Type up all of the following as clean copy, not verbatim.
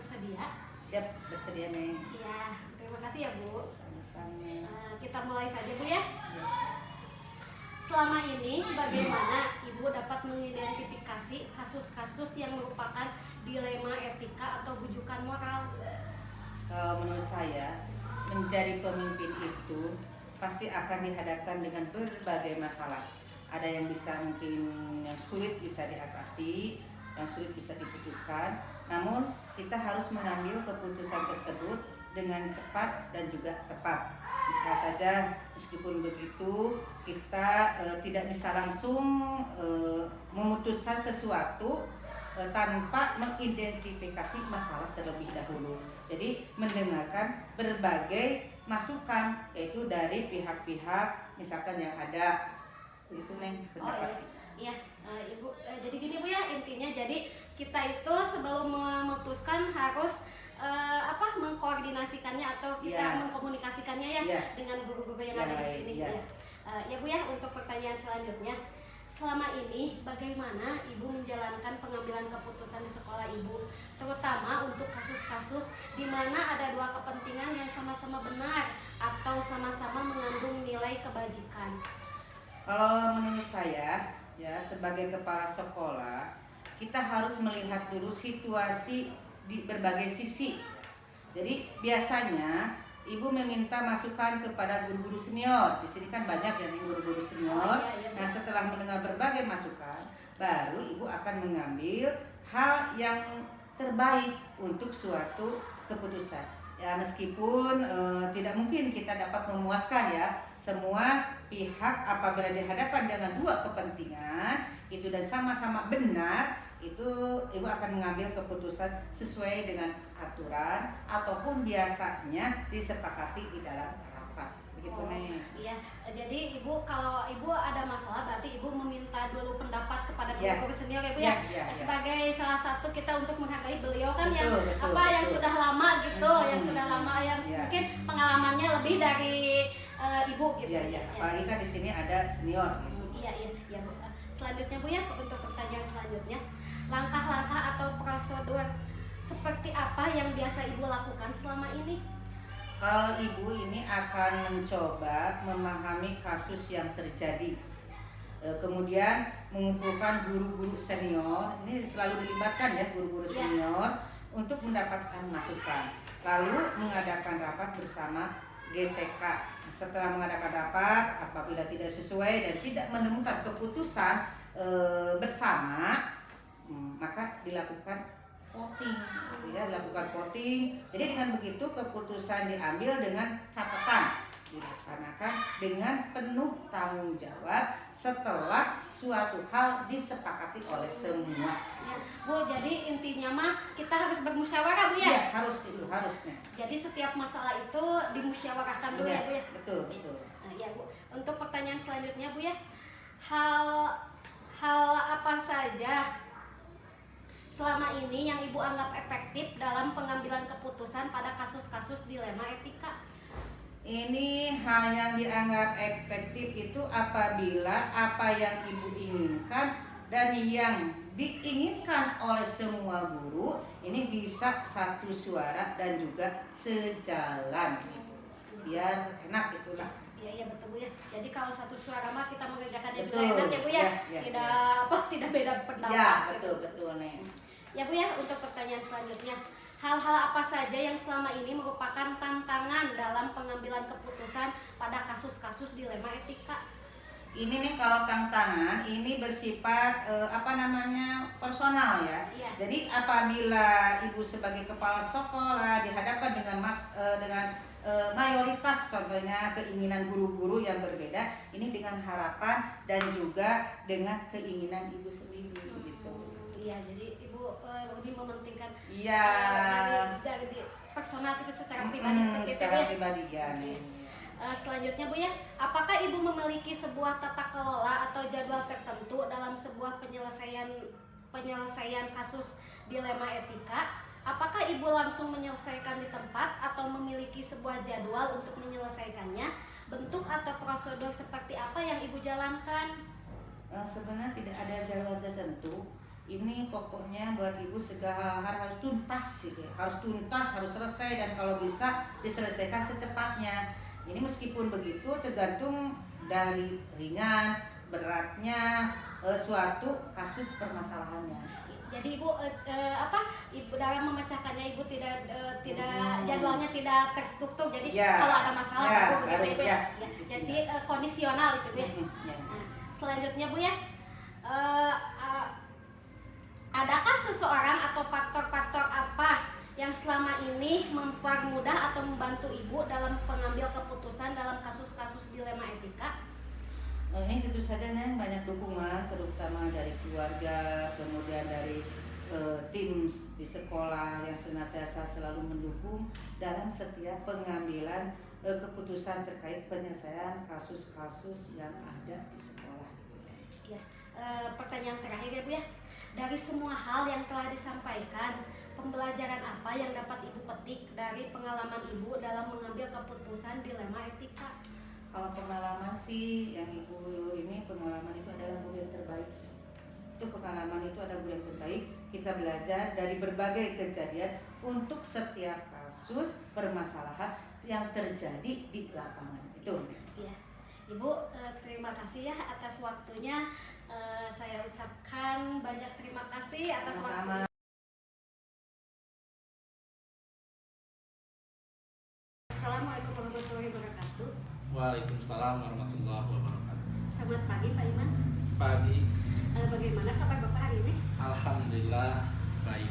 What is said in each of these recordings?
bersedia? Siap, bersedia nih. Ya, terima kasih ya Bu. Sama-sama. Kita mulai saja Bu ya. Ya. Selama ini bagaimana Ibu dapat mengidentifikasi kasus-kasus yang merupakan dilema etika atau bujukan moral? Kalau menurut saya, menjadi pemimpin itu pasti akan dihadapkan dengan berbagai masalah. Ada yang bisa mungkin yang sulit bisa diatasi, yang sulit bisa diputuskan. Namun kita harus mengambil keputusan tersebut dengan cepat dan juga tepat. Bisa saja meskipun begitu kita tidak bisa langsung memutuskan sesuatu tanpa mengidentifikasi masalah terlebih dahulu. Jadi mendengarkan berbagai masukan yaitu dari pihak-pihak misalkan yang ada itu Neng pendapat. Iya, Ibu. Jadi gini Bu ya, intinya jadi kita itu sebelum memutuskan harus mengkoordinasikannya atau kita mengkomunikasikannya dengan guru-guru yang ada di sini. Ya Bu ya, untuk pertanyaan selanjutnya. Selama ini bagaimana Ibu menjalankan pengambilan keputusan di sekolah Ibu, terutama untuk kasus-kasus di mana ada dua kepentingan yang sama-sama benar atau sama-sama mengandung nilai kebajikan? Kalau menurut saya ya sebagai kepala sekolah kita harus melihat dulu situasi di berbagai sisi. Jadi biasanya Ibu meminta masukan kepada guru-guru senior. Di sini kan banyak ya guru-guru senior. Nah, setelah mendengar berbagai masukan, baru Ibu akan mengambil hal yang terbaik untuk suatu keputusan. Ya, meskipun tidak mungkin kita dapat memuaskan ya semua pihak apabila dihadapkan dengan dua kepentingan itu dan sama-sama benar, itu Ibu akan mengambil keputusan sesuai dengan aturan ataupun biasanya disepakati di dalam rapat. Begitu nih. Iya, jadi Ibu kalau Ibu ada masalah berarti Ibu meminta dulu pendapat kepada guru-guru senior ya Bu ya. Sebagai salah satu kita untuk menghargai beliau kan yang sudah lama gitu, yang sudah lama yang mungkin pengalamannya lebih dari Ibu gitu. Iya. Apalagi kan di sini ada senior gitu. Iya Bu. Selanjutnya Bu ya, untuk pertanyaan selanjutnya, langkah-langkah atau prosedur seperti apa yang biasa Ibu lakukan selama ini? Kalau Ibu ini akan mencoba memahami kasus yang terjadi, kemudian mengumpulkan guru-guru senior, ini selalu dilibatkan ya guru-guru senior untuk mendapatkan masukan, lalu mengadakan rapat bersama GTK. Setelah mengadakan rapat, apabila tidak sesuai dan tidak menemukan keputusan bersama, maka dilakukan voting, dilakukan voting. Jadi dengan begitu keputusan diambil dengan catatan, dilaksanakan dengan penuh tanggung jawab setelah suatu hal disepakati oleh semua. Ya, Bu, jadi intinya mah kita harus bermusyawarah Bu ya? Iya, harusnya. Jadi setiap masalah itu dimusyawarahkan dulu ya Bu ya? Betul. Nah, ya Bu, untuk pertanyaan selanjutnya Bu ya, hal apa saja selama ini yang Ibu anggap efektif dalam pengambilan keputusan pada kasus-kasus dilema etika? Ini hal yang dianggap efektif itu apabila apa yang Ibu inginkan dan yang diinginkan oleh semua guru ini bisa satu suara dan juga sejalan gitu. Biar enak itulah. Iya betul Bu ya. Jadi kalau satu suara mah kita mengerjakannya juga enak ya Bu ya. Tidak beda pendapat. Ya betul nih. Ya Bu ya, untuk pertanyaan selanjutnya, hal-hal apa saja yang selama ini merupakan tantangan dalam pengambilan keputusan pada kasus-kasus dilema etika? Ini nih kalau tantangan ini bersifat personal ya. Jadi apabila Ibu sebagai kepala sekolah dihadapkan dengan mayoritas contohnya keinginan guru-guru yang berbeda, ini dengan harapan dan juga dengan keinginan Ibu sendiri gitu. Iya, jadi Ibu lebih mementingkan dari personal itu secara pribadi seperti itu ya. Pribadi ya. Selanjutnya Bu ya, apakah Ibu memiliki sebuah tata kelola atau jadwal tertentu dalam sebuah penyelesaian kasus dilema etika? Apakah Ibu langsung menyelesaikan di tempat atau memiliki sebuah jadwal untuk menyelesaikannya? Bentuk atau prosedur seperti apa yang Ibu jalankan? Sebenarnya tidak ada jadwal tertentu, ini pokoknya buat ibu segala hal harus tuntas gitu ya. Harus tuntas, harus selesai, dan kalau bisa diselesaikan secepatnya. Ini meskipun begitu tergantung dari ringan beratnya suatu kasus permasalahannya. Jadi ibu ibu dalam memecahkannya ibu tidak jadwalnya tidak terstruktur. Jadi Ya. kalau ada masalah Ya, itu begitu baru, ibu ya. ya. Jadi kondisional itu Bu ya. Ya. Nah, selanjutnya Bu ya, adakah seseorang atau faktor-faktor apa yang selama ini mempermudah atau membantu ibu dalam pengambil keputusan dalam kasus-kasus dilema etika? Ini tentu saja Nen, banyak dukungan terutama dari keluarga, kemudian dari tim di sekolah yang senantiasa selalu mendukung dalam setiap pengambilan keputusan terkait penyelesaian kasus-kasus yang ada di sekolah. Ya, pertanyaan terakhir ya Bu ya. Dari semua hal yang telah disampaikan, pembelajaran apa yang dapat ibu petik dari pengalaman ibu dalam mengambil keputusan dilema etika? Kalau pengalaman sih yang ibu ini, pengalaman itu adalah guru yang terbaik. Itu pengalaman itu adalah guru yang terbaik. Kita belajar dari berbagai kejadian untuk setiap kasus permasalahan yang terjadi di lapangan itu. Iya, Ibu terima kasih ya atas waktunya. Saya ucapkan banyak terima kasih atas waktunya. Assalamualaikum warahmatullahi wabarakatuh. Waalaikumsalam warahmatullahi wabarakatuh. Selamat pagi Pak Iman. Pagi. Bagaimana kabar Bapak hari ini? Alhamdulillah baik.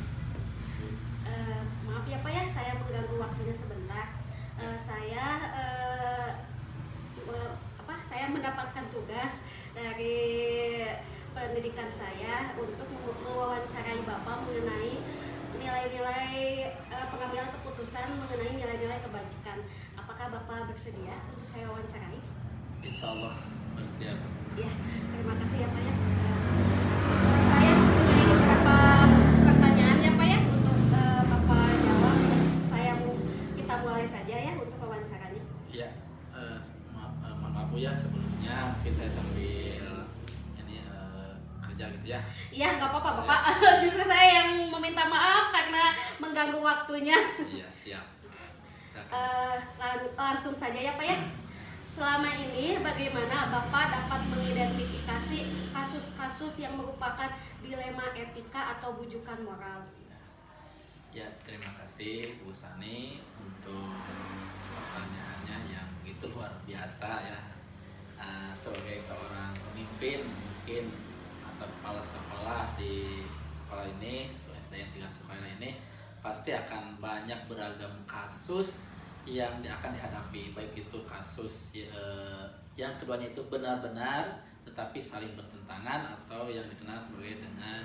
Maaf ya Pak ya, saya mengganggu waktunya sebentar. Saya mendapatkan tugas dari pendidikan saya untuk mewawancarai Bapak mengenai nilai-nilai pengambilan keputusan mengenai nilai-nilai kebajikan. Apakah Bapak bersedia untuk saya wawancarai? Insya Allah bersedia. Ya, terima kasih ya Pak ya. Saya mempunyai beberapa pertanyaan ya Pak ya untuk Bapak jawab. Kita mulai saja ya untuk wawancaranya. Iya, mohon maaf Bu ya, sebelumnya mungkin saya sambil kerja gitu ya. Iya, nggak apa-apa Bapak. Justru saya yang meminta maaf karena mengganggu waktunya. Iya, siap. Langsung saja ya Pak ya. Selama ini bagaimana Bapak dapat mengidentifikasi kasus-kasus yang merupakan dilema etika atau bujukan moral? Ya, terima kasih Bu Sani untuk pertanyaannya yang begitu luar biasa ya. Sebagai seorang pemimpin mungkin atau kepala sekolah di sekolah ini, SD yang 3 sekolah ini, pasti akan banyak beragam kasus yang akan dihadapi, baik itu kasus yang keduanya itu benar-benar tetapi saling bertentangan, atau yang dikenal sebagai dengan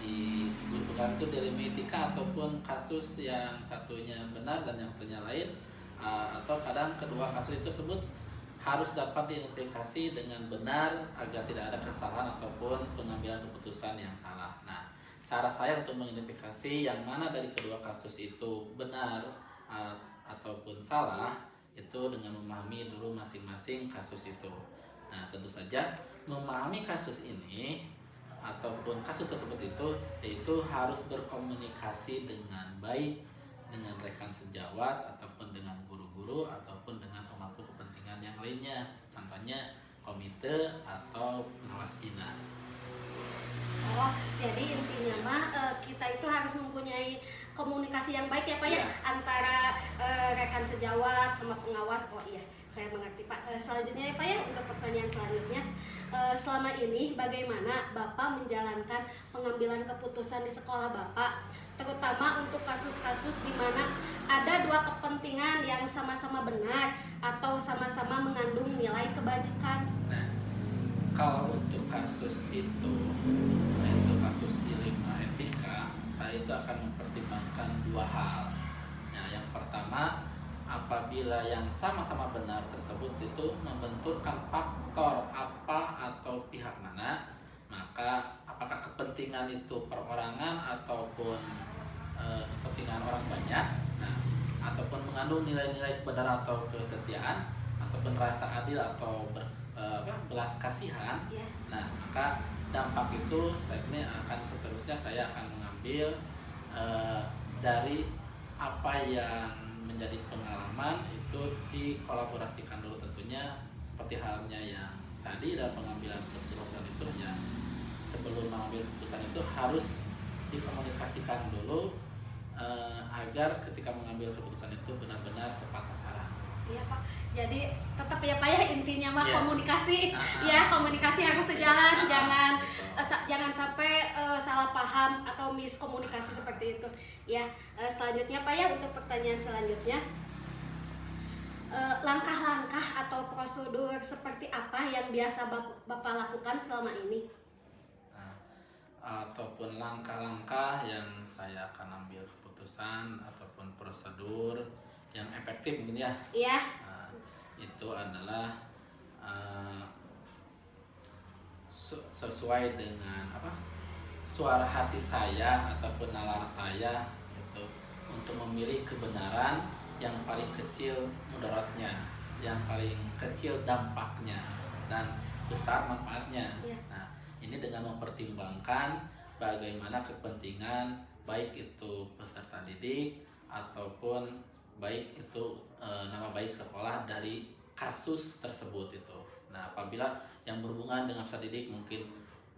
di guru pegang itu dilema etika, ataupun kasus yang satunya benar dan yang satunya lain, atau kadang kedua kasus itu tersebut harus dapat diidentifikasi dengan benar agar tidak ada kesalahan ataupun pengambilan keputusan yang salah. Nah, cara saya untuk mengidentifikasi yang mana dari kedua kasus itu benar ataupun salah itu dengan memahami dulu masing-masing kasus itu. Nah, tentu saja memahami kasus ini ataupun kasus tersebut itu yaitu harus berkomunikasi dengan baik dengan rekan sejawat ataupun dengan guru-guru ataupun dengan pemangku kepentingan yang lainnya, contohnya komite atau pengawas bina. Oh, jadi intinya mah kita itu harus mempunyai komunikasi yang baik ya Pak ya, antara rekan sejawat sama pengawas. Oh iya, saya mengerti Pak. Selanjutnya ya Pak ya, untuk pertanyaan selanjutnya, selama ini bagaimana Bapak menjalankan pengambilan keputusan di sekolah Bapak, terutama untuk kasus-kasus di mana ada dua kepentingan yang sama-sama benar atau sama-sama mengandung nilai kebajikan? Nah, kalau untuk kasus itu kasus dilema etika, saya itu akan mempertimbangkan dua hal. Nah, yang pertama, apabila yang sama-sama benar tersebut itu membenturkan faktor apa atau pihak mana, maka apakah kepentingan itu perorangan ataupun kepentingan orang banyak, nah, ataupun mengandung nilai-nilai kebenaran atau kesetiaan ataupun rasa adil atau belas kasihan, nah, maka dampak itu saya ini akan seterusnya saya akan mengambil dari apa yang menjadi pengalaman itu dikolaborasikan dulu tentunya, seperti halnya yang tadi dalam pengambilan keputusan itu ya, sebelum mengambil keputusan itu harus dikomunikasikan dulu agar ketika mengambil keputusan itu benar-benar tepat sasaran. Iya Pak, jadi tetap ya Pak ya, intinya mah Iya. komunikasi. Ya, komunikasi harus sejalan, jangan betul. jangan sampai salah paham atau miskomunikasi seperti itu. Ya, selanjutnya Pak ya, untuk pertanyaan selanjutnya, langkah-langkah atau prosedur seperti apa yang biasa Bapak lakukan selama ini? Nah, ataupun langkah-langkah yang saya akan ambil keputusan ataupun prosedur yang efektif mungkin ya. Iya. Nah, itu adalah sesuai dengan apa, suara hati saya ataupun nalar saya itu, untuk memilih kebenaran yang paling kecil mudaratnya, yang paling kecil dampaknya dan besar manfaatnya. Iya. Nah, ini dengan mempertimbangkan bagaimana kepentingan baik itu peserta didik ataupun baik itu nama baik sekolah dari kasus tersebut itu. Nah, apabila yang berhubungan dengan peserta didik mungkin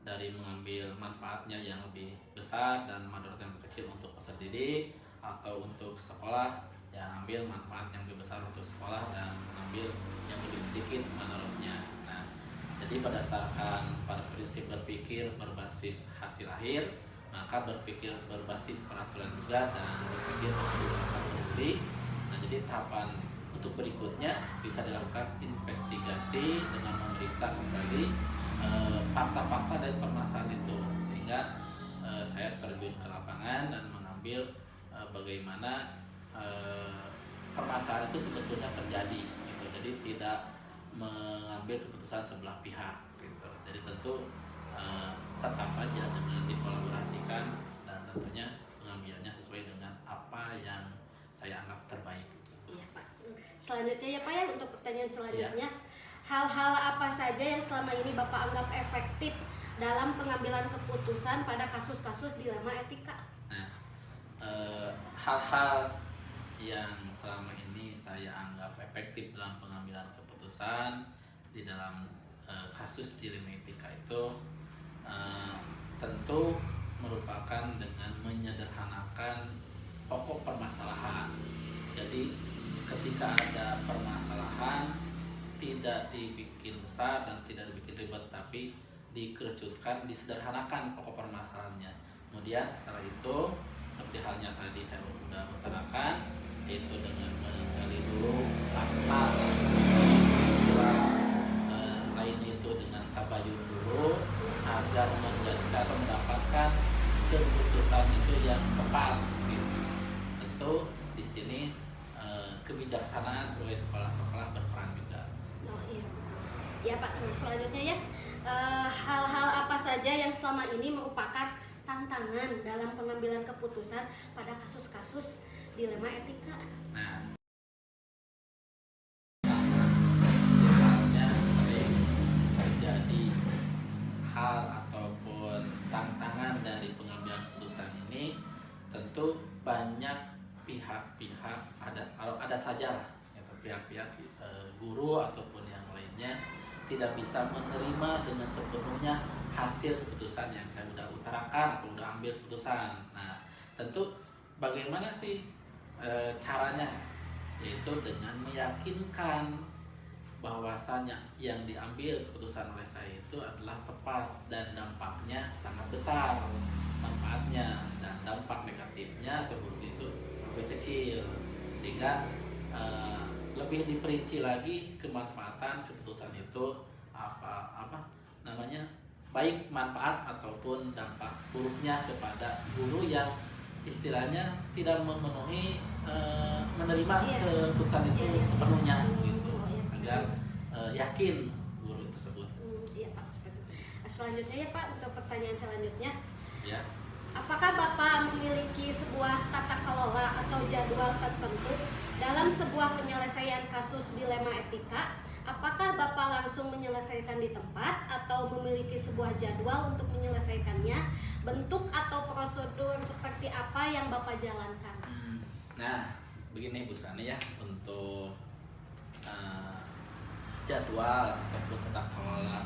dari mengambil manfaatnya yang lebih besar dan mudarat yang lebih kecil untuk peserta didik, atau untuk sekolah yang ambil manfaat yang lebih besar untuk sekolah dan mengambil yang lebih sedikit mudaratnya. Nah, jadi berdasarkan pada prinsip berpikir berbasis hasil akhir, maka berpikir berbasis peraturan juga dan berpikir berbasis teori. Nah, jadi tahapan untuk berikutnya bisa dilakukan investigasi dengan memeriksa kembali fakta-fakta dari permasalahan itu, sehingga saya terjun ke lapangan dan mengambil bagaimana permasalahan itu sebetulnya terjadi gitu. Jadi tidak mengambil keputusan sebelah pihak gitu. Jadi tentu tetap aja dengan dikolaborasikan dan tentunya pengambilannya sesuai dengan apa yang saya anggap terbaik. Iya Pak. Selanjutnya ya Pak ya, untuk pertanyaan selanjutnya, hal-hal apa saja yang selama ini Bapak anggap efektif dalam pengambilan keputusan pada kasus-kasus dilema etika? Nah, hal-hal yang selama ini saya anggap efektif dalam pengambilan keputusan di dalam kasus dilema etika itu tentu merupakan dengan menyederhanakan pokok permasalahan. Jadi ketika ada permasalahan tidak dibikin besar dan tidak dibikin ribet, tapi dikerucutkan, disederhanakan pokok permasalahannya. Kemudian setelah itu seperti halnya tadi saya sudah utarakan, yaitu dengan menggali dulu fakta, lainnya itu dengan tabayun dulu agar menjadikan atau mendapatkan keputusan itu yang tepat. Gitu. Tentu di sini kebijaksanaan sebagai kepala sekolah berperan juga. Oh iya, ya Pak. Nah, selanjutnya ya, hal-hal apa saja yang selama ini merupakan tantangan dalam pengambilan keputusan pada kasus-kasus dilema etika? Nah, halnya sering terjadi hal ataupun tantangan dari pengambilan keputusan ini, tentu banyak pihak-pihak, ada saja lah gitu, pihak-pihak guru ataupun yang lainnya tidak bisa menerima dengan sepenuhnya hasil keputusan yang saya sudah utarakan atau sudah ambil keputusan. Nah, tentu bagaimana sih caranya, yaitu dengan meyakinkan bahwasanya yang diambil keputusan oleh saya itu adalah tepat dan dampaknya sangat besar, manfaatnya dan dampak negatifnya atau buruk itu lebih kecil, sehingga lebih diperinci lagi kemanfaatan keputusan itu apa namanya, baik manfaat ataupun dampak buruknya kepada guru yang istilahnya tidak memenuhi menerima keputusan itu sepenuhnya gitu, agar yakin guru tersebut. Iya Pak. Selanjutnya ya Pak, untuk pertanyaan selanjutnya, Ya. apakah Bapak memiliki sebuah tata kelola atau jadwal tertentu dalam sebuah penyelesaian kasus dilema etika? Apakah Bapak langsung menyelesaikan di tempat atau memiliki sebuah jadwal untuk menyelesaikannya? Bentuk atau prosedur seperti apa yang Bapak jalankan? Nah, begini Bu Sani ya, untuk jadwal ataupun tata kelola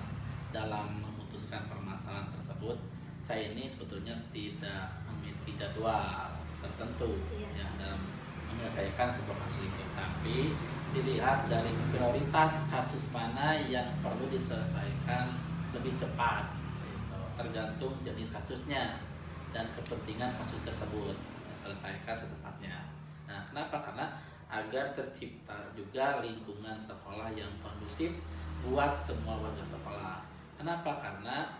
dalam memutuskan permasalahan tersebut, saya ini sebetulnya tidak memiliki jadwal tertentu ya dalam menyelesaikan sebuah kasus itu, tapi dilihat dari prioritas kasus mana yang perlu diselesaikan lebih cepat gitu. Tergantung jenis kasusnya dan kepentingan kasus tersebut diselesaikan secepatnya. Nah, kenapa? Karena agar tercipta juga lingkungan sekolah yang kondusif buat semua warga sekolah. Kenapa? Karena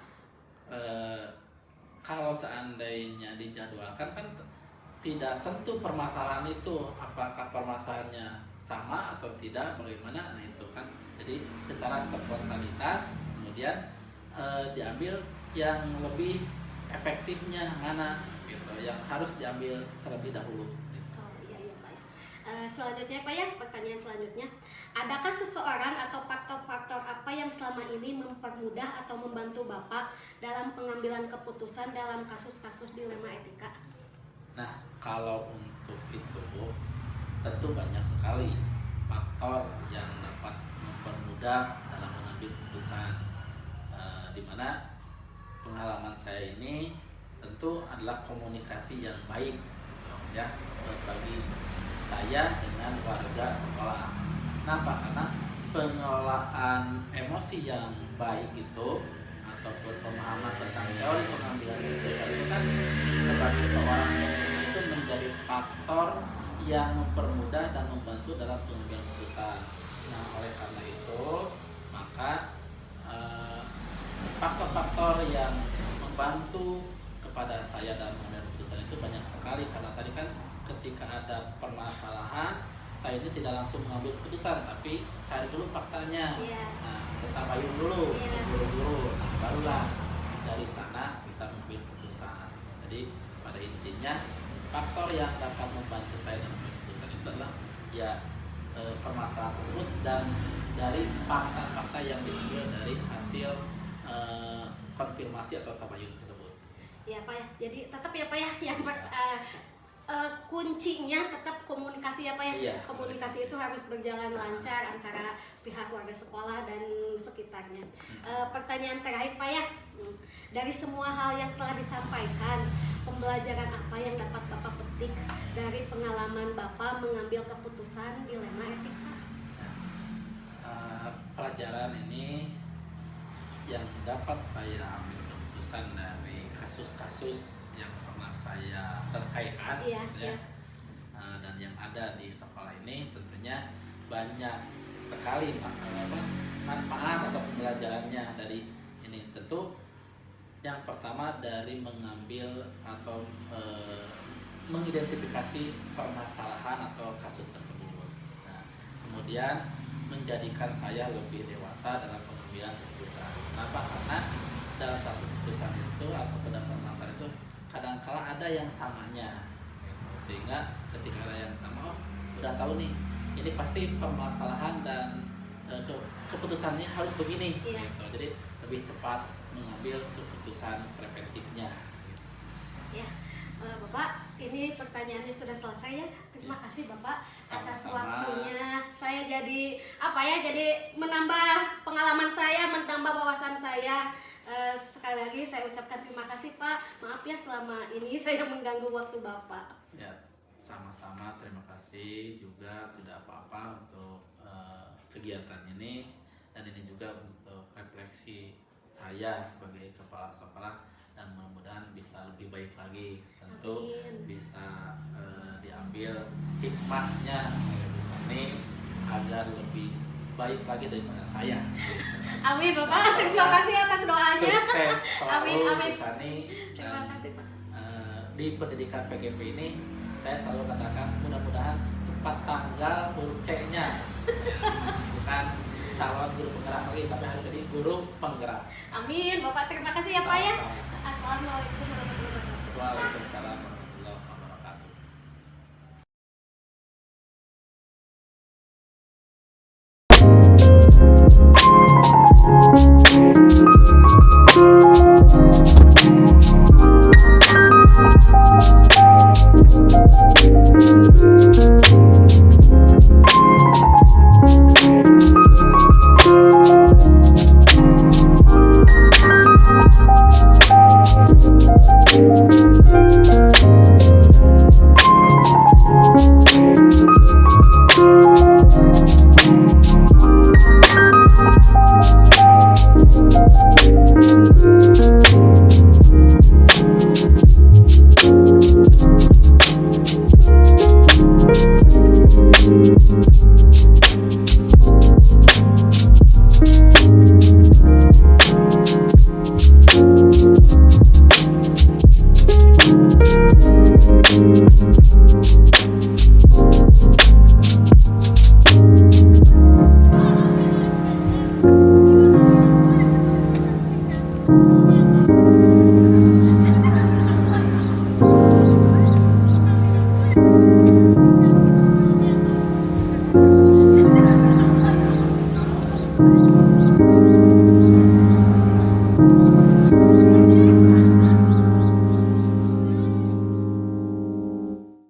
kalau seandainya dijadwalkan kan tidak tentu permasalahan itu apakah permasalahannya sama atau tidak, bagaimana, nah itu kan. Jadi secara spontanitas kemudian diambil yang lebih efektifnya mana gitu, yang harus diambil terlebih dahulu. Selanjutnya Pak ya, pertanyaan selanjutnya, adakah seseorang atau faktor-faktor apa yang selama ini mempermudah atau membantu Bapak dalam pengambilan keputusan dalam kasus-kasus dilema etika? Nah, kalau untuk itu tentu banyak sekali faktor yang dapat mempermudah dalam mengambil keputusan, di mana pengalaman saya ini tentu adalah komunikasi yang baik ya bagi saya dengan warga sekolah. Kenapa? Karena pengelolaan emosi yang baik itu ataupun pemahaman tentang teori pengambilan keputusan itu kan sebagai seorang pemimpin itu menjadi faktor yang mempermudah dan membantu dalam pengambilan keputusan. Nah, oleh karena itu maka faktor-faktor yang membantu kepada saya dalam mengambil keputusan itu banyak sekali, karena tadi kan ketika ada permasalahan saya ini tidak langsung mengambil keputusan tapi cari dulu faktanya, nah kita bayung dulu, dulu, nah barulah dari sana bisa mengambil keputusan. Jadi pada intinya faktor yang dapat membantu saya dalam mengambil keputusan itu adalah ya permasalahan tersebut dan dari fakta-fakta yang diambil dari hasil konfirmasi atau tabayun tersebut. Ya Pak ya, jadi tetap ya Pak ya yang kuncinya tetap komunikasi ya Pak ya. Iya. Komunikasi itu harus berjalan lancar antara pihak warga sekolah dan sekitarnya. Pertanyaan terakhir Pak ya, dari semua hal yang telah disampaikan, pembelajaran apa yang dapat Bapak petik dari pengalaman Bapak mengambil keputusan dilema etika? Pelajaran ini yang dapat saya ambil keputusan dari kasus-kasus yang pernah saya selesaikan, dan yang ada di sekolah ini tentunya banyak sekali manfaat atau pembelajarannya dari ini. Tentu yang pertama dari mengambil atau mengidentifikasi permasalahan atau kasus tersebut. Nah, kemudian menjadikan saya lebih dewasa dalam pengambilan keputusan. Kenapa? Karena dalam satu keputusan itu atau pada permasalahan itu kadangkala ada yang samanya, sehingga ketika ada yang sama, udah tahu nih ini pasti permasalahan dan keputusannya harus begini, gitu. Jadi lebih cepat mengambil keputusan preventifnya. Ya, Bapak, ini pertanyaannya sudah selesai ya. Terima kasih Bapak atas waktunya. Saya jadi jadi menambah pengalaman saya, menambah wawasan saya. Sekali lagi saya ucapkan terima kasih Pak. Maaf ya selama ini saya mengganggu waktu Bapak. Ya, sama-sama, terima kasih juga, tidak apa-apa untuk kegiatan ini, dan ini juga untuk refleksi saya sebagai kepala sekolah, dan mudah-mudahan bisa lebih baik lagi. Tentu bisa diambil hikmahnya oleh Bu Sani agar lebih baik lagi daripada saya. Amin Bapak, terima kasih atas doanya. Sukses selalu amin. Bu Sani. Terima kasih Pak. Di pendidikan PGP ini saya selalu katakan mudah-mudahan cepat tanggal huruf C-nya. Bukan calon guru penggerak lagi, tapi harus jadi guru penggerak. Amin Bapak, terima kasih ya Pak ya. Assalamualaikum warahmatullahi wabarakatuh. Waalaikumsalam.